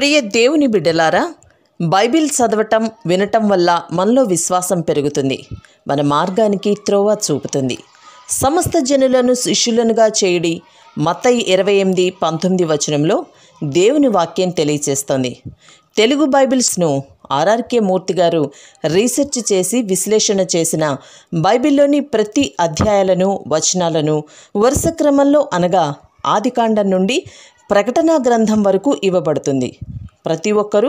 ప్రియ దేవుని బిడ్డలారా, బైబిల్ చదవటం వినటం వల్ల మనలో విశ్వాసం పెరుగుతుంది. మన మార్గానికి త్రోవ చూపుతుంది. సమస్త జనులను శిష్యులనుగా చేయడి మత్తయి 28:19 వచనంలో దేవుని వాక్యం తెలియచేస్తోంది. తెలుగు బైబిల్స్ను ఆర్ఆర్కే మూర్తి గారు రీసెర్చ్ చేసి విశ్లేషణ చేసిన బైబిల్లోని ప్రతి అధ్యాయాలను వచనాలను వరుస క్రమంలో అనగా ఆదికాండం నుండి ప్రకటనా గ్రంథం వరకు ఇవ్వబడుతుంది. ప్రతి ఒక్కరూ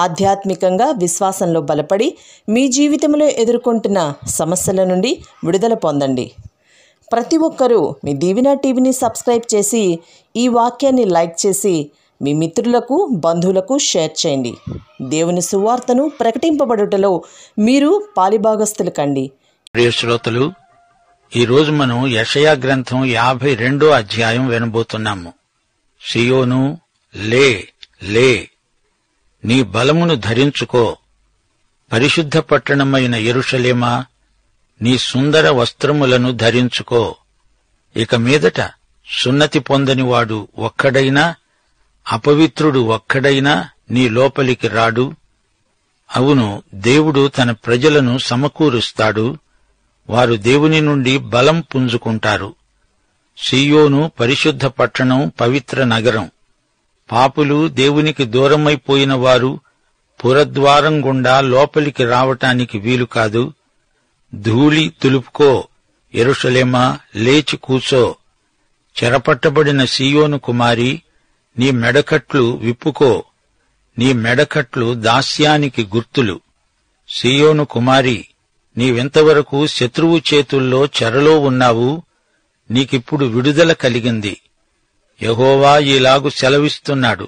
ఆధ్యాత్మికంగా విశ్వాసంలో బలపడి మీ జీవితంలో ఎదుర్కొంటున్న సమస్యల నుండి విడుదల పొందండి. ప్రతి ఒక్కరూ మీ దీవెన టీవీని సబ్స్క్రైబ్ చేసి ఈ వాక్యాన్ని లైక్ చేసి మీ మిత్రులకు బంధువులకు షేర్ చేయండి. దేవుని సువార్తను ప్రకటింపబడుటలో మీరు పాలిభాగస్తులు కండి. ప్రియ శ్రోతలు, ఈరోజు మనం యెషయా గ్రంథం 52వ అధ్యాయం వినబోతున్నాము. సియోను, లే లే, నీ బలమును ధరించుకో. పరిశుద్ధ పట్టణమైన యెరూషలేమా, నీ సుందర వస్త్రములను ధరించుకో. ఇక మీదట సున్నతి పొందనివాడు ఒక్కడైనా, అపవిత్రుడు ఒక్కడైనా నీ లోపలికి రాడు. అవును, దేవుడు తన ప్రజలను సమకూరుస్తాడు. వారు దేవుని నుండి బలం పుంజుకుంటారు. సియోను పరిశుద్ధ పట్టణం, పవిత్ర నగరం. పాపులు, దేవునికి దూరమైపోయిన వారు పురద్వారం గుండా లోపలికి రావటానికి వీలు కాదు. ధూళి దులుపుకో యెరూషలేమా, లేచి కూచో. చెరపట్టబడిన సియోను కుమారి, నీ మెడకట్లు విప్పుకో. నీ మెడకట్లు దాస్యానికి గుర్తులు. సియోను కుమారి, నీవింతవరకు శత్రువు చేతుల్లో చెరలో ఉన్నావు. నీకిప్పుడు విడుదల కలిగింది. యెహోవా ఈలాగు సెలవిస్తున్నాడు,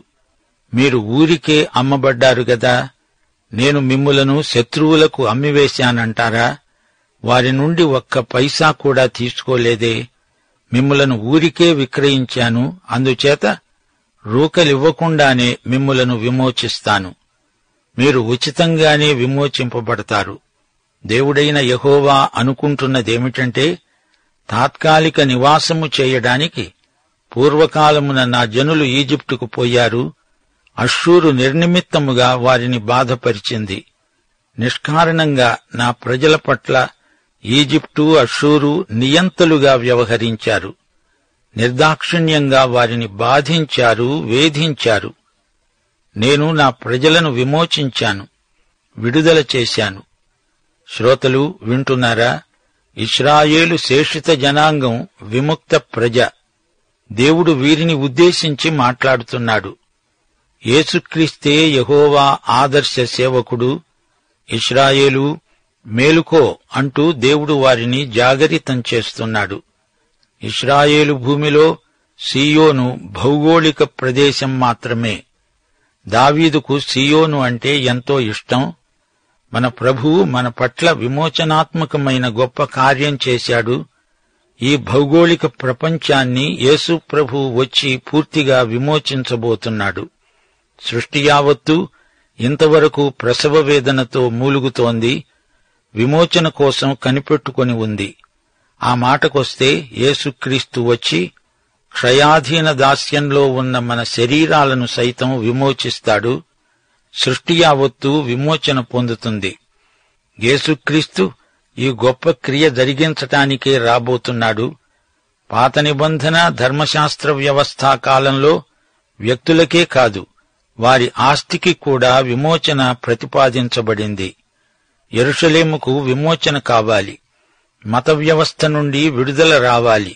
మీరు ఊరికే అమ్మబడ్డారు గదా, నేను మిమ్ములను శత్రువులకు అమ్మివేశానంటారా? వారి నుండి ఒక్క పైసా కూడా తీసుకోలేదే. మిమ్ములను ఊరికే విక్రయించాను. అందుచేత రూకలివ్వకుండానే మిమ్ములను విమోచిస్తాను. మీరు ఉచితంగానే విమోచింపబడతారు. దేవుడైన యెహోవా అనుకుంటున్నదేమిటంటే, తాత్కాలిక నివాసము చేయడానికి పూర్వకాలమున నా జనులు ఈజిప్టుకు పోయారు. అష్షూరు నిర్నిమిత్తముగా వారిని బాధపరిచింది. నిష్కారణంగా నా ప్రజల పట్ల ఈజిప్టు, అష్షూరు నియంతలుగా వ్యవహరించారు. నిర్దాక్షిణ్యంగా వారిని బాధించారు, వేధించారు. నేను నా ప్రజలను విమోచించాను, విడుదల చేశాను. శ్రోతలు వింటున్నారా? ఇశ్రాయేలు శేషిత జనాంగం, విముక్త ప్రజ. దేవుడు వీరిని ఉద్దేశించి మాట్లాడుతున్నాడు. యేసుక్రీస్తే యెహోవా ఆదర్శ సేవకుడు. ఇశ్రాయేలు మేలుకో అంటూ దేవుడు వారిని జాగరితం చేస్తున్నాడు. ఇశ్రాయేలు భూమిలో సియోను భౌగోళిక ప్రదేశం మాత్రమే. దావీదుకు సియోను అంటే ఎంతో ఇష్టం. మన ప్రభువు మన పట్ల విమోచనాత్మకమైన గొప్ప కార్యం చేశాడు. ఈ భౌగోళిక ప్రపంచాన్ని యేసు ప్రభువు వచ్చి పూర్తిగా విమోచించబోతున్నాడు. సృష్టి యావత్తు ఇంతవరకు ప్రసవ వేదనతో మూలుగుతోంది. విమోచన కోసం కనిపెట్టుకొని ఉంది. ఆ మాటకొస్తే యేసుక్రీస్తు వచ్చి క్షయాధీన దాస్యంలో ఉన్న మన శరీరాలను సైతం విమోచిస్తాడు. సృష్టి యావత్తు విమోచన పొందుతుంది. యేసుక్రీస్తు ఈ గొప్ప క్రియ జరిగించటానికే రాబోతున్నాడు. పాత నిబంధన ధర్మశాస్త్ర వ్యవస్థా కాలంలో వ్యక్తులకే కాదు, వారి ఆస్తికి కూడా విమోచన ప్రతిపాదించబడింది. యెరూషలేముకు విమోచన కావాలి. మత వ్యవస్థ నుండి విడుదల రావాలి.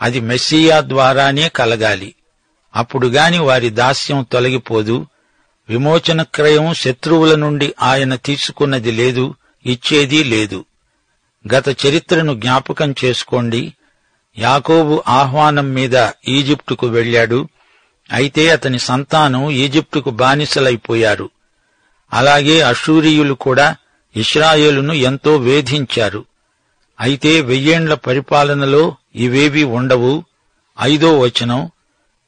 అది మెస్సీయా ద్వారానే కలగాలి. అప్పుడుగాని వారి దాస్యం తొలగిపోదు. విమోచన క్రయం శత్రువుల నుండి ఆయన తీసుకున్నది లేదు, ఇచ్చేదీ లేదు. గత చరిత్రను జ్ఞాపకం చేసుకోండి. యాకోబు ఆహ్వానం మీద ఈజిప్టుకు వెళ్లాడు. అయితే అతని సంతానం ఈజిప్టుకు బానిసలైపోయారు. అలాగే అష్షూరీయులు కూడా ఇశ్రాయేలును ఎంతో వేధించారు. అయితే 1000 ఏండ్ల పరిపాలనలో ఇవేవీ ఉండవు. 5వ వచనం,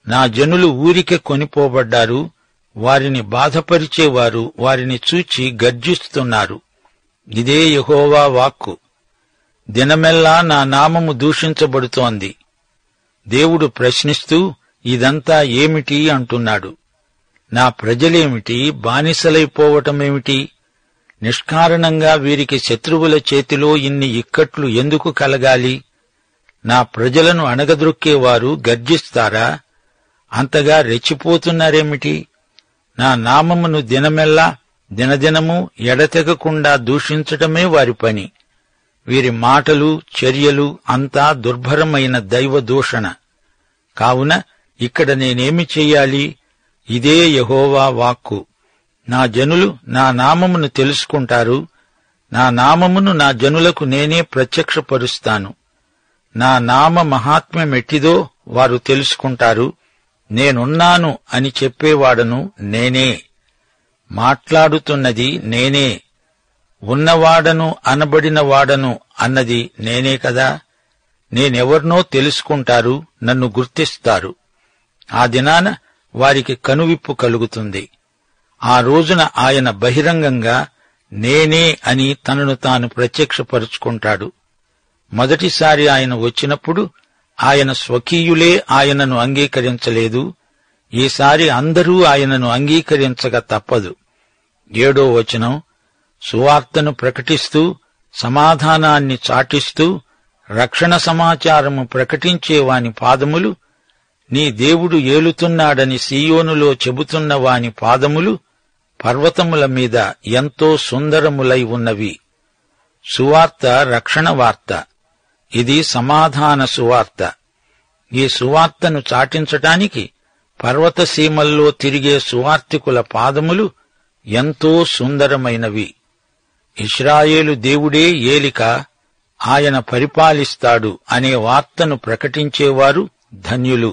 నా జనులు ఊరికే కొనిపోబడ్డారు. వారిని బాధపరిచేవారు వారిని చూచి గర్జిస్తున్నారు. ఇదే యెహోవా వాక్కు. దినమెల్లా నా నామము దూషించబడుతోంది. దేవుడు ప్రశ్నిస్తూ ఇదంతా ఏమిటి అంటున్నాడు. నా ప్రజలేమిటి, బానిసలైపోవటమేమిటి? నిష్కారణంగా వీరికి శత్రువుల చేతిలో ఇన్ని ఇక్కట్లు ఎందుకు కలగాలి? నా ప్రజలను అణగద్రొక్కేవారు గర్జిస్తారా? అంతగా రెచ్చిపోతున్నారేమిటి? నా నామమును దినమెల్లా దినదినము ఎడతెగకుండా దూషించటమే వారి పని. వీరి మాటలు, చర్యలు అంతా దుర్భరమైన దైవ దూషణ. కావున ఇక్కడ నేనేమి చెయ్యాలి? ఇదే యెహోవా వాక్కు. నా జనులు నా నామమును తెలుసుకుంటారు. నా నామమును నా జనులకు నేనే ప్రత్యక్షపరుస్తాను. నా నామ మహాత్మ్యమెట్టిదో వారు తెలుసుకుంటారు. నేనున్నాను అని చెప్పేవాడను నేనే, మాట్లాడుతున్నది నేనే, ఉన్నవాడను అనబడినవాడను అన్నది నేనే కదా. నేనెవర్నో తెలుసుకుంటారు, నన్ను గుర్తిస్తారు. ఆ దినాన వారికి కనువిప్పు కలుగుతుంది. ఆ రోజున ఆయన బహిరంగంగా నేనే అని తనను తాను ప్రత్యక్షపరుచుకుంటాడు. మొదటిసారి ఆయన వచ్చినప్పుడు ఆయన స్వకీయులే ఆయనను అంగీకరించలేదు. ఈసారి అందరూ ఆయనను అంగీకరించక తప్పదు. 7వ వచనం, సువార్తను ప్రకటిస్తూ సమాధానాన్ని చాటిస్తూ రక్షణ సమాచారము ప్రకటించేవాని పాదములు, నీ దేవుడు ఏలుతున్నాడని సీయోనులో చెబుతున్న వాని పాదములు పర్వతముల మీద ఎంతో సుందరములై ఉన్నవి. సువార్త రక్షణ వార్త. ఇది సమాధాన సువార్త. ఈ సువార్తను చాటించటానికి పర్వత సీమల్లో తిరిగే సువార్తికుల పాదములు ఎంతో సుందరమైనవి. ఇశ్రాయేలు దేవుడే ఏలిక, ఆయన పరిపాలిస్తాడు అనే వార్తను ప్రకటించేవారు ధన్యులు.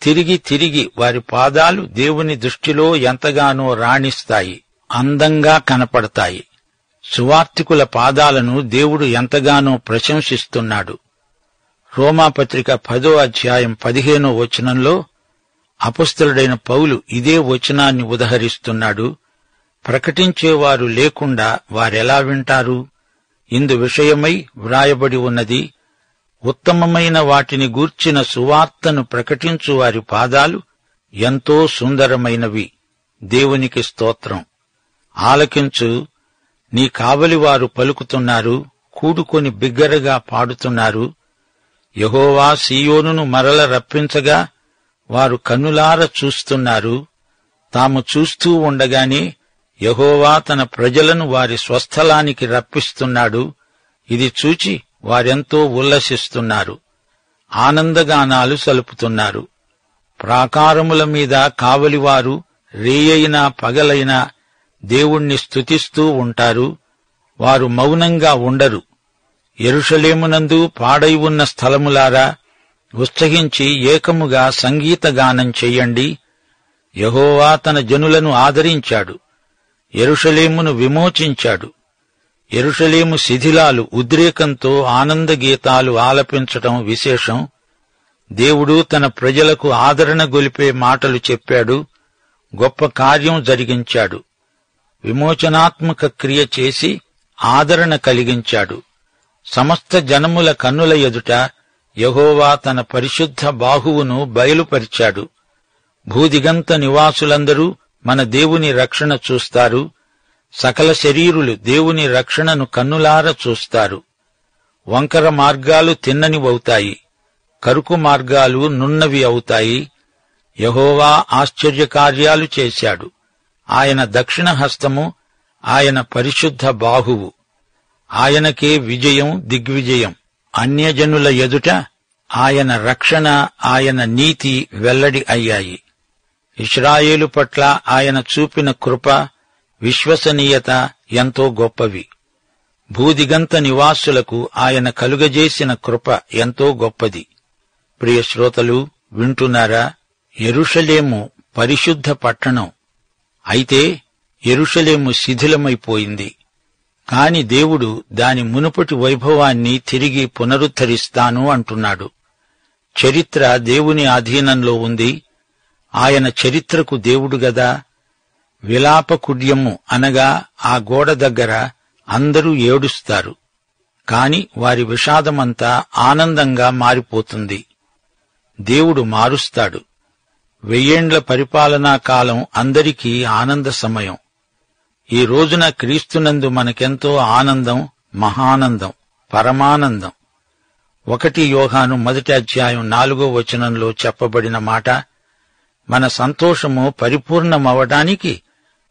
తిరిగి తిరిగి వారి పాదాలు దేవుని దృష్టిలో ఎంతగానో రాణిస్తాయి, అందంగా కనపడతాయి. సువార్తికుల పాదాలను దేవుడు ఎంతగానో ప్రశంసిస్తున్నాడు. రోమాపత్రిక 10వ అధ్యాయం 15వ వచనంలో అపొస్తలుడైన పౌలు ఇదే వచనాన్ని ఉదహరిస్తున్నాడు. ప్రకటించేవారు లేకుండా వారెలా వింటారు? ఇందు విషయమై వ్రాయబడి ఉన్నది, ఉత్తమమైన వాటిని గూర్చిన సువార్తను ప్రకటించు వారి పాదాలు ఎంతో సుందరమైనవి. దేవునికి స్తోత్రం. ఆలకించు, నీ కావలివారు పలుకుతున్నారు, కూడుకొని బిగ్గరగా పాడుతున్నారు. యెహోవా సీయోనును మరల రప్పించగా వారు కన్నులార చూస్తున్నారు. తాము చూస్తూ ఉండగానే యెహోవా తన ప్రజలను వారి స్వస్థలానికి రప్పిస్తున్నాడు. ఇది చూచి వారెంతో ఉల్లసిస్తున్నారు, ఆనందగానాలు సలుపుతున్నారు. ప్రాకారముల మీద కావలివారు రేయైనా పగలైనా దేవుణ్ణి స్తుతిస్తూ ఉంటారు. వారు మౌనంగా ఉండరు. యెరూషలేమునందు పాడై ఉన్న స్థలములారా, ఉత్సహించి ఏకముగా సంగీతగానం చెయ్యండి. యెహోవా తన జనులను ఆదరించాడు, యెరూషలేమును విమోచించాడు. యెరూషలేము శిథిలాలు ఉద్రేకంతో ఆనందగీతాలు ఆలపించటం విశేషం. దేవుడు తన ప్రజలకు ఆదరణ గొలిపే మాటలు చెప్పాడు, గొప్ప కార్యం జరిగించాడు. విమోచనాత్మక క్రియ చేసి ఆదరణ కలిగించాడు. సమస్త జనముల కన్నుల ఎదుట యెహోవా తన పరిశుద్ధ బాహువును బయలుపరిచాడు. భూదిగంత నివాసులందరూ మన దేవుని రక్షణ చూస్తారు. సకల శరీరులు దేవుని రక్షణను కన్నులార చూస్తారు. వంకర మార్గాలు తిన్ననివవుతాయి, కరుకు మార్గాలు నున్నవి అవుతాయి. యెహోవా ఆశ్చర్యకార్యాలు చేశాడు. ఆయన దక్షిణ హస్తము, ఆయన పరిశుద్ధ బాహువు. ఆయనకే విజయం, దిగ్విజయం. అన్యజనుల ఎదుట ఆయన రక్షణ, ఆయన నీతి వెల్లడి అయ్యాయి. ఇశ్రాయేలు పట్ల ఆయన చూపిన కృప, విశ్వసనీయత ఎంతో గొప్పవి. భూదిగంత నివాసులకు ఆయన కలుగజేసిన కృప ఎంతో గొప్పది. ప్రియ శ్రోతలు, వింటున్నారా? యెరూషలేము పరిశుద్ధ పట్టణం. అయితే యెరూషలేము శిథిలమైపోయింది. కాని దేవుడు దాని మునుపటి వైభవాన్ని తిరిగి పునరుద్ధరిస్తాను అంటున్నాడు. చరిత్ర దేవుని ఆధీనంలో ఉంది. ఆయన చరిత్రకు దేవుడు గదా. విలాప కుడ్యము అనగా ఆ గోడ దగ్గర అందరూ ఏడుస్తారు. కాని వారి విషాదమంతా ఆనందంగా మారిపోతుంది. దేవుడు మారుస్తాడు. వెయ్యేండ్ల పరిపాలనా కాలం అందరికీ ఆనంద సమయం. ఈ రోజున క్రీస్తునందు మనకెంతో ఆనందం, మహానందం, పరమానందం. 1 యోహాను 1:4 చెప్పబడిన మాట, మన సంతోషము పరిపూర్ణమవడానికి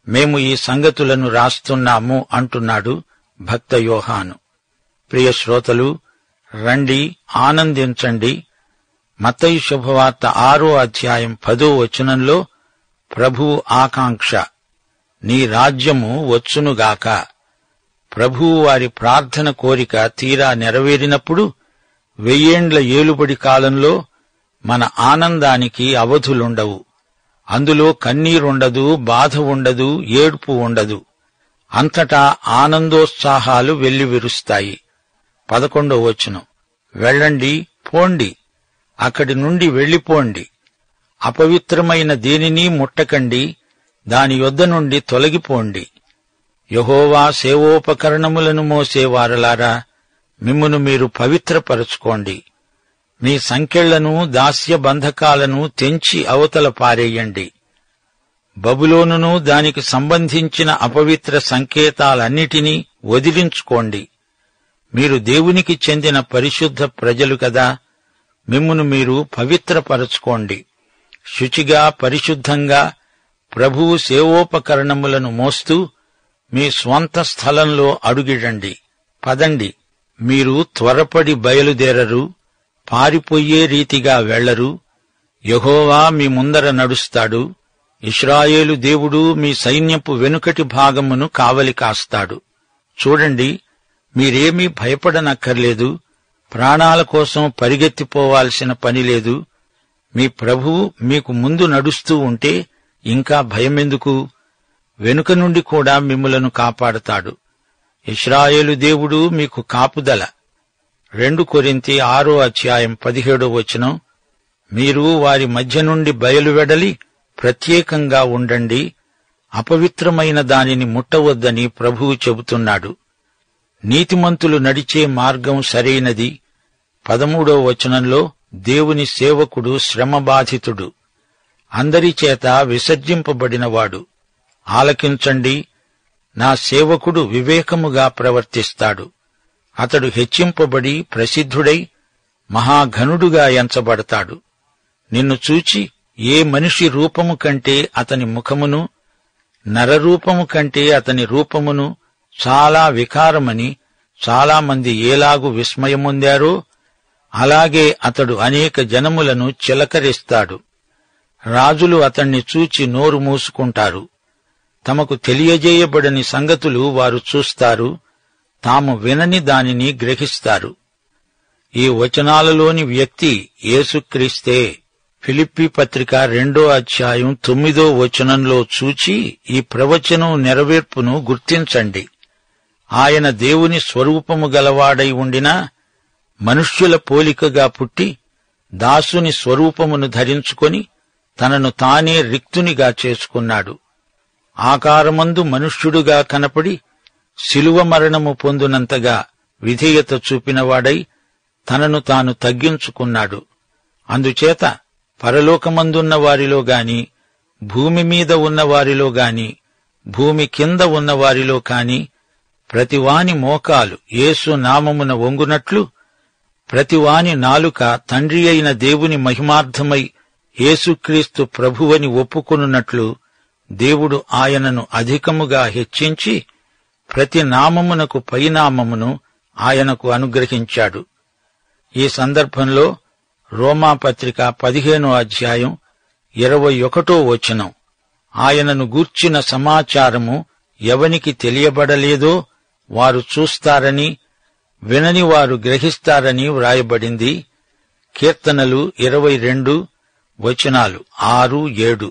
మేము ఈ సంగతులను రాస్తున్నాము అంటున్నాడు భక్త యోహాను. ప్రియ శ్రోతలు, రండి, ఆనందించండి. మత్తయి శుభవార్త 6:10 ప్రభువు ఆకాంక్ష, నీ రాజ్యము వచ్చునుగాక. ప్రభువు వారి ప్రార్థన కోరిక తీరా నెరవేరినప్పుడు 1000 ఏండ్ల ఏలుబడి కాలంలో మన ఆనందానికి అవధులుండవు. అందులో కన్నీరుండదు, బాధ ఉండదు, ఏడ్పు ఉండదు. అంతటా ఆనందోత్సాహాలు వెల్లివిరుస్తాయి. 11 వెళ్ళండి, పోండి, అక్కడి నుండి వెళ్ళిపోండి. అపవిత్రమైన దేనినీ ముట్టకండి, దాని యొద్ద నుండి తొలగిపోండి. యెహోవా సేవోపకరణములను మోసేవారలారా, మిమ్మును మీరు పవిత్రపరచుకోండి. మీ సంకెళ్లను, దాస్య బంధకాలను తెంచి అవతల పారేయండి. బబులోనును దానికి సంబంధించిన అపవిత్ర సంకేతాలన్నిటినీ వదిలించుకోండి. మీరు దేవునికి చెందిన పరిశుద్ధ ప్రజలు కదా, మిమ్మును మీరు పవిత్రపరచుకోండి. శుచిగా, పరిశుద్ధంగా ప్రభువు సేవోపకరణములను మోస్తూ మీ స్వంత స్థలంలో అడుగిడండి. పదండి, మీరు త్వరపడి బయలుదేరరు, పారిపోయే రీతిగా వెళ్లరు. యెహోవా మీ ముందర నడుస్తాడు. ఇశ్రాయేలు దేవుడు మీ సైన్యపు వెనుకటి భాగమును కావలి కాస్తాడు. చూడండి, మీరేమీ భయపడనక్కర్లేదు. ప్రాణాల కోసం పరిగెత్తిపోవాల్సిన పనిలేదు. మీ ప్రభువు మీకు ముందు నడుస్తూ ఉంటే ఇంకా భయమెందుకు? వెనుక నుండి కూడా మిమ్ములను కాపాడతాడు. ఇశ్రాయేలు దేవుడు మీకు కాపుదల. 2 కొరింథీ 6:17 మీరు వారి మధ్య నుండి బయలువెడలి ప్రత్యేకంగా ఉండండి. అపవిత్రమైన దానిని ముట్టవద్దని ప్రభువు చెబుతున్నాడు. నీతిమంతులు నడిచే మార్గం సరైనది. 13 దేవుని సేవకుడు శ్రమబాధితుడు, అందరి చేత విసర్జింపబడినవాడు. ఆలకించండి, నా సేవకుడు వివేకముగా ప్రవర్తిస్తాడు. అతడు హెచ్చింపబడి ప్రసిద్ధుడై మహాఘనుడుగా ఎంచబడతాడు. నిన్ను చూచి ఏ మనిషి రూపము కంటే అతని ముఖమును, నరరూపము కంటే అతని రూపమును చాలా వికారమని చాలామంది ఏలాగు విస్మయముందారో అలాగే అతడు అనేక జనములను చిలకరిస్తాడు. రాజులు అతణ్ణి చూచి నోరు మూసుకుంటారు. తమకు తెలియజేయబడని సంగతులు వారు చూస్తారు, తాము వినని దానిని గ్రహిస్తారు. ఈ వచనాలలోని వ్యక్తి యేసుక్రీస్తే. ఫిలిప్పీ పత్రిక 2:9 చూచి ఈ ప్రవచనం నెరవేర్పును గుర్తించండి. ఆయన దేవుని స్వరూపము గలవాడై ఉండినా మనుష్యుల పోలికగా పుట్టి దాసుని స్వరూపమును ధరించుకొని తనను తానే రిక్తునిగా చేసుకున్నాడు. ఆకారమందు మనుష్యుడుగా కనపడి శిలువ మరణము పొందునంతగా విధేయత చూపినవాడై తనను తాను తగ్గించుకున్నాడు. అందుచేత పరలోకమందున్న వారిలో గాని, భూమి మీద ఉన్న వారిలో గాని, భూమి కింద ఉన్న వారిలో కాని ప్రతివాని మోకాలు యేసు నామమున వంగునట్లు, ప్రతివాని నాలుక తండ్రి అయిన దేవుని మహిమార్థమై యేసుక్రీస్తు ప్రభువని ఒప్పుకొనున్నట్లు దేవుడు ఆయనను అధికముగా హెచ్చించి ప్రతి నామమునకు పైనామమును ఆయనకు అనుగ్రహించాడు. ఈ సందర్భంలో రోమాపత్రిక 15:21 ఆయనను గూర్చిన సమాచారము ఎవనికి తెలియబడలేదో వారు చూస్తారని, వినని వారు గ్రహిస్తారని వ్రాయబడింది. కీర్తనలు 22:6-7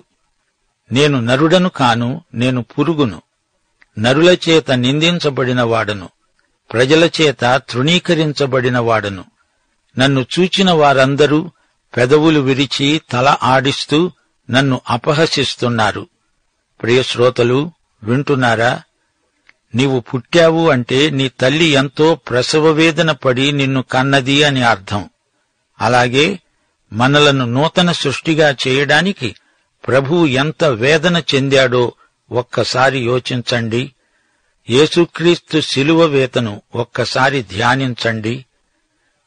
నేను నరుడను కాను, నేను పురుగును, నరుల చేత నిందించబడినవాడను, ప్రజల చేత తృణీకరించబడినవాడను. నన్ను చూచిన వారందరూ పెదవులు విరిచి తల ఆడిస్తూ నన్ను అపహసిస్తున్నారు. ప్రియశ్రోతలు, వింటున్నారా? నీవు పుట్టావు అంటే నీ తల్లి ఎంతో ప్రసవవేదన పడి నిన్ను కన్నది అని అర్థం. అలాగే మనలను నూతన సృష్టిగా చేయడానికి ప్రభువు ఎంత వేదన చెందాడో ఒక్కసారి యోచించండి. యేసుక్రీస్తు శిలువ వేతను ఒక్కసారి ధ్యానించండి.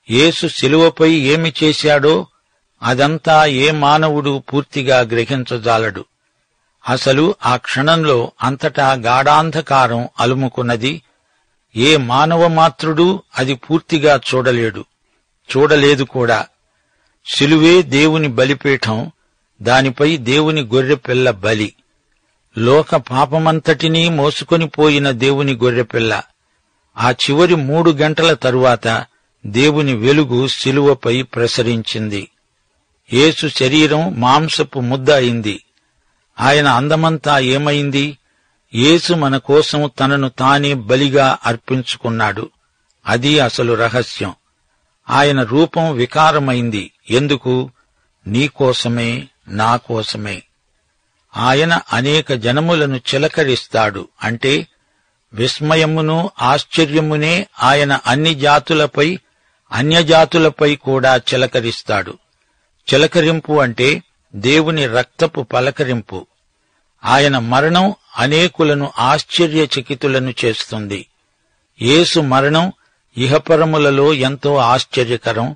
యేసు శిలువపై ఏమి చేశాడో అదంతా ఏ మానవుడు పూర్తిగా గ్రహించజాలడు. అసలు ఆ క్షణంలో అంతటా గాఢాంధకారం అలుముకున్నది. ఏ మానవమాత్రుడూ అది పూర్తిగా చూడలేదు కూడా. శిలువే దేవుని బలిపీఠం, దానిపై దేవుని గొర్రెపిల్ల బలి. లోక పాపమంతటినీ మోసుకొని పోయిన దేవుని గొర్రెపిల్ల. ఆ చివరి 3 గంటల తరువాత దేవుని వెలుగు శిలువపై ప్రసరించింది. యేసు శరీరం మాంసపు ముద్ద అయింది. ఆయన అందమంతా ఏమైంది? యేసు మన కోసం తనను తానే బలిగా అర్పించుకున్నాడు. అది అసలు రహస్యం. ఆయన రూపం వికారమైంది. ఎందుకు? నీకోసమే, నా కోసమే. ఆయన అనేక జనములను చిలకరిస్తాడు. అంటే విస్మయమును ఆశ్చర్యమునే ఆయన అన్ని జాతులపై, అన్యజాతులపై కూడా చిలకరిస్తాడు. చిలకరింపు అంటే దేవుని రక్తపు పలకరింపు. ఆయన మరణం అనేకులను ఆశ్చర్యచకితులను చేస్తుంది. యేసు మరణం ఇహపరములలో ఎంతో ఆశ్చర్యకరం.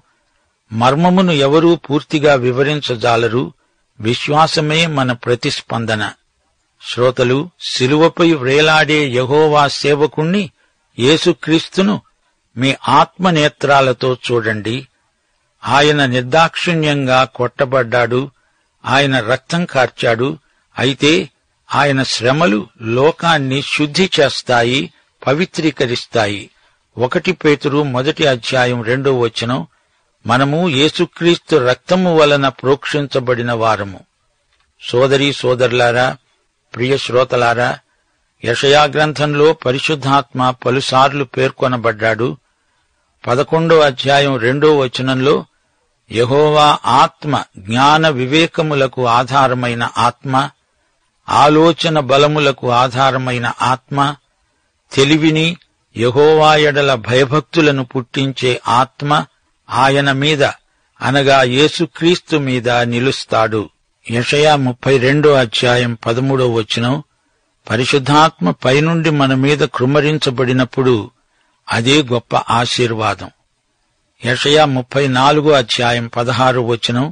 మర్మమును ఎవరూ పూర్తిగా వివరించజాలరు. విశ్వాసమే మన ప్రతిస్పందన. శ్రోతలు, శిలువపై వ్రేలాడే యెహోవా సేవకుణ్ణి యేసుక్రీస్తును మీ ఆత్మనేత్రాలతో చూడండి. ఆయన నిర్దాక్షిణ్యంగా కొట్టబడ్డాడు. ఆయన రక్తం కార్చాడు. అయితే ఆయన శ్రమలు లోకాన్ని శుద్ధి చేస్తాయి, పవిత్రీకరిస్తాయి. 1 పేతురు 1:2 మనము యేసుక్రీస్తు రక్తము వలన ప్రోక్షించబడిన వారము. సోదరీ సోదరులారా, ప్రియ శ్రోతలారా, యెషయా గ్రంథంలో పరిశుద్ధాత్మ పలుసార్లు పేర్కొనబడ్డాడు. 11:2 యెహోవా ఆత్మ జ్ఞాన వివేకములకు ఆధారమైన ఆత్మ, ఆలోచన బలములకు ఆధారమైన ఆత్మ, తెలివిని, యెహోవా యెడల భయభక్తులను పుట్టించే ఆత్మ ఆయన మీద, అనగా యేసుక్రీస్తు మీద నిలుస్తాడు. యెషయా 32:13 పరిశుద్ధాత్మ పైనుండి మన మీద కృమ్మరించబడినప్పుడు అదే గొప్ప ఆశీర్వాదం. యెషయా 34:16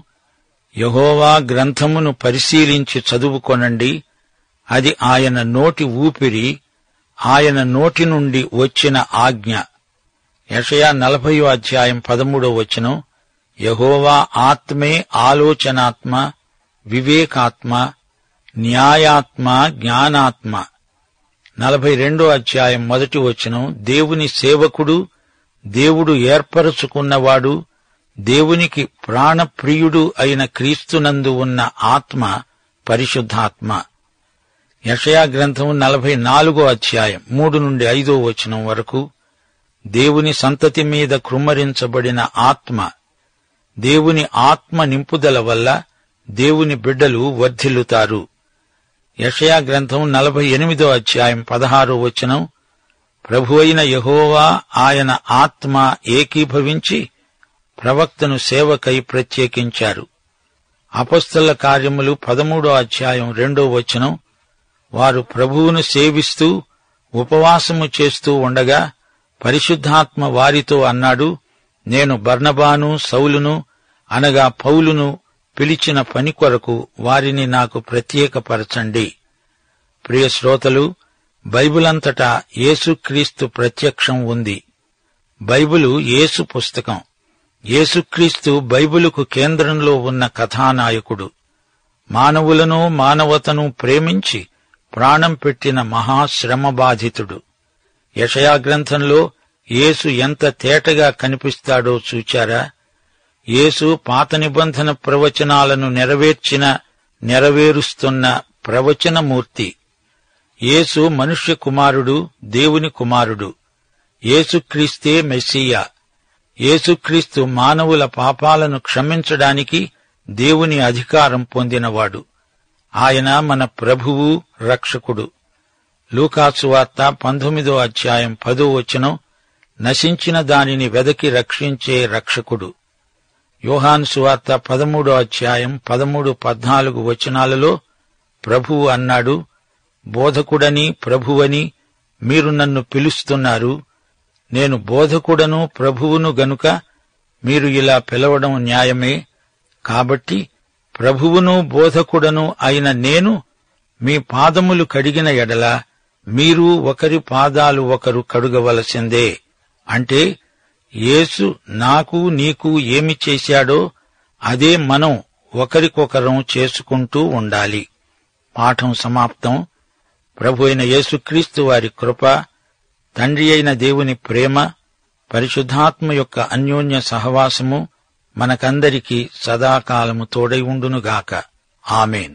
యెహోవా గ్రంథమును పరిశీలించి చదువుకొనండి, అది ఆయన నోటి ఊపిరి, ఆయన నోటి నుండి వచ్చిన ఆజ్ఞ. యెషయా 40:13 యెహోవా ఆత్మే ఆలోచనాత్మ, వివేకాత్మ, న్యాయాత్మ, జ్ఞానాత్మ. 42:1 దేవుని సేవకుడు, దేవుడు ఏర్పరచుకున్నవాడు, దేవునికి ప్రాణప్రియుడు అయిన క్రీస్తునందు ఉన్న ఆత్మ పరిశుద్ధాత్మ. యెషయా గ్రంథం 44:3-5 వరకు దేవుని సంతతి మీద కృమ్మరించబడిన ఆత్మ. దేవుని ఆత్మ నింపుదల వల్ల దేవుని బిడ్డలు వర్ధిల్లుతారు. యెషయా గ్రంథం 48:16 ప్రభువైన యెహోవా ఆయన ఆత్మ ఏకీభవించి ప్రవక్తను సేవకై ప్రత్యేకించారు. అపొస్తలుల కార్యములు 13:2 వారు ప్రభువును సేవిస్తూ ఉపవాసము చేస్తూ ఉండగా పరిశుద్ధాత్మ వారితో అన్నాడు, నేను బర్నబాను, సౌలును, అనగా పౌలును పిలిచిన పని కొరకు వారిని నాకు ప్రత్యేకపరచండి. ప్రియ శ్రోతలు, బైబిలంతటా యేసుక్రీస్తు ప్రత్యక్షం ఉంది. బైబిలు యేసు పుస్తకం. యేసుక్రీస్తు బైబిలుకు కేంద్రంలో ఉన్న కథానాయకుడు. మానవులను, మానవతను ప్రేమించి ప్రాణం పెట్టిన మహాశ్రమబాధితుడు. యెషయా గ్రంథంలో యేసు ఎంత తేటగా కనిపిస్తాడో చూచారా? యేసు పాత నిబంధన ప్రవచనాలను నెరవేరుస్తున్న ప్రవచనమూర్తి. యేసు మనుష్య కుమారుడు, దేవుని కుమారుడు. యేసుక్రీస్తే మెస్సియా. యేసుక్రీస్తు మానవుల పాపాలను క్షమించడానికి దేవుని అధికారం పొందినవాడు. ఆయన మన ప్రభువు, రక్షకుడు. లూకాసు వార్త 19:10 నశించిన దానిని వెదకి రక్షించే రక్షకుడు. యోహాను సువార్త 13వ అధ్యాయం 13-14 వచనాలలో ప్రభువు అన్నాడు, బోధకుడని ప్రభువని మీరు నన్ను పిలుస్తున్నారు. నేను బోధకుడను ప్రభువును గనుక మీరు ఇలా పిలవడం న్యాయమే. కాబట్టి ప్రభువును బోధకుడను అయిన నేను మీ పాదములు కడిగిన ఎడల మీరు ఒకరి పాదాలు ఒకరు కడుగవలసిందే. అంటే యేసు నాకు నీకు ఏమి చేశాడో అదే మనం ఒకరికొకరం చేసుకుంటూ ఉండాలి. పాఠం సమాప్తం. ప్రభు అయిన యేసుక్రీస్తు వారి కృప, తండ్రి అయిన దేవుని ప్రేమ, పరిశుద్ధాత్మ యొక్క అన్యోన్య సహవాసము మనకందరికీ సదాకాలము తోడై ఉండునుగాక. ఆమేన్.